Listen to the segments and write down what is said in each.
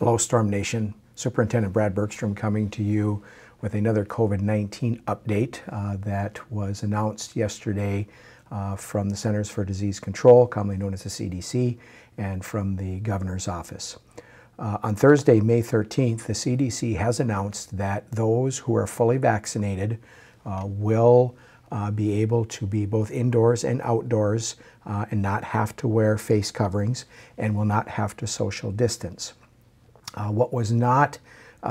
Hello, Storm Nation. Superintendent Brad Bergstrom coming to you with another COVID-19 update that was announced yesterday from the Centers for Disease Control, commonly known as the CDC, and from the Governor's Office. On Thursday, May 13th, the CDC has announced that those who are fully vaccinated will be able to be both indoors and outdoors and not have to wear face coverings and will not have to social distance. What was not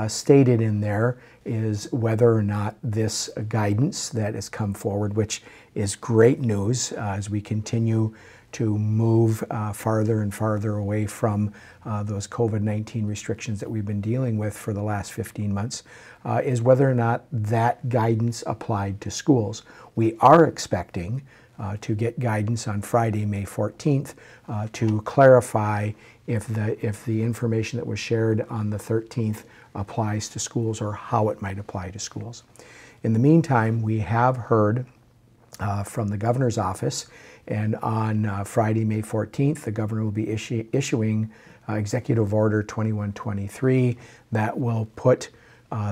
stated in there is whether or not this guidance that has come forward, which is great news as we continue to move farther and farther away from those COVID-19 restrictions that we've been dealing with for the last 15 months, is whether or not that guidance applied to schools. We are expecting to get guidance on Friday, May 14th, to clarify if the information that was shared on the 13th applies to schools or how it might apply to schools. In the meantime, we have heard from the Governor's Office, and on Friday, May 14th, the Governor will be issuing Executive Order 2123 that will put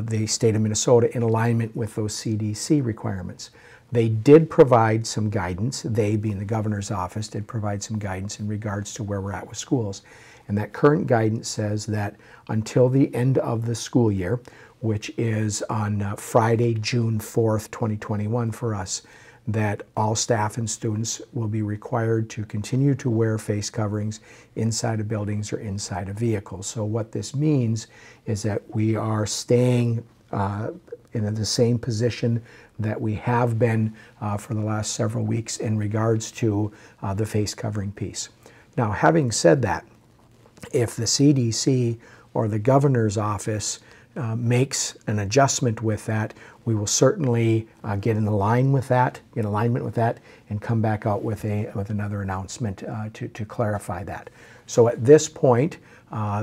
the state of Minnesota in alignment with those CDC requirements. They did provide some guidance, they being the Governor's Office, did provide some guidance in regards to where we're at with schools. And that current guidance says that until the end of the school year, which is on Friday, June 4th, 2021 for us, that all staff and students will be required to continue to wear face coverings inside of buildings or inside of vehicles. So what this means is that we are staying in the same position that we have been for the last several weeks in regards to the face covering piece. Now, having said that, if the CDC or the Governor's Office makes an adjustment with that, we will certainly get in alignment with that, and come back out with another announcement to clarify that. So at this point,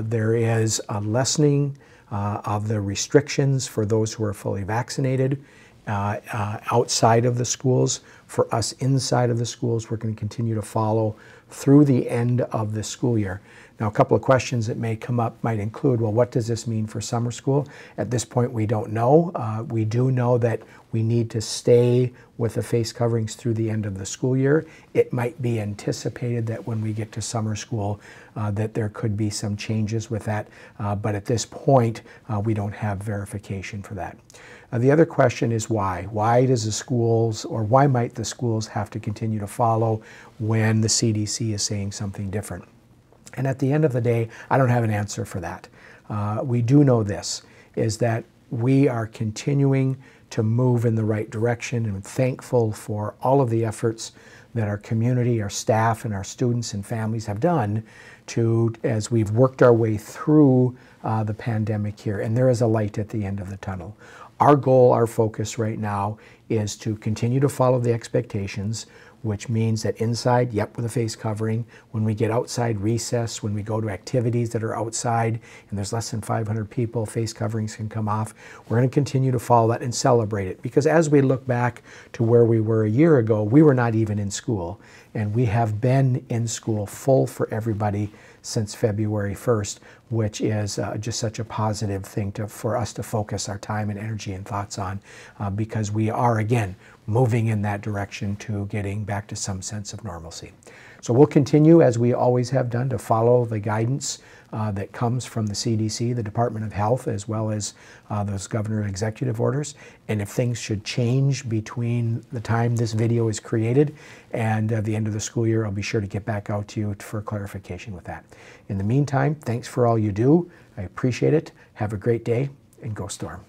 there is a lessening of the restrictions for those who are fully vaccinated outside of the schools. For us inside of the schools, we're going to continue to follow through the end of the school year. Now, a couple of questions that may come up might include, well, what does this mean for summer school? At this point, we don't know. We do know that we need to stay with the face coverings through the end of the school year. It might be anticipated that when we get to summer school that there could be some changes with that, but at this point, we don't have verification for that. The other question is why? Why does the schools, or why might the schools have to continue to follow when the CDC is saying something different? And at the end of the day, I don't have an answer for that. We do know this, is that we are continuing to move in the right direction, and I'm thankful for all of the efforts that our community, our staff, and our students and families have done as we've worked our way through the pandemic here. And there is a light at the end of the tunnel. Our goal, our focus right now is to continue to follow the expectations, which means that inside, yep, with a face covering. When we get outside recess, when we go to activities that are outside and there's less than 500 people, face coverings can come off. We're going to continue to follow that and celebrate it, because as we look back to where we were a year ago, we were not even in school, and we have been in school full for everybody since February 1st, which is just such a positive thing for us to focus our time and energy and thoughts on, because we are, again, moving in that direction to getting back to some sense of normalcy. So we'll continue, as we always have done, to follow the guidance that comes from the CDC, the Department of Health, as well as those governor executive orders. And if things should change between the time this video is created and the end of the school year, I'll be sure to get back out to you for clarification with that. In the meantime, thanks for all you do. I appreciate it. Have a great day, and go Storm.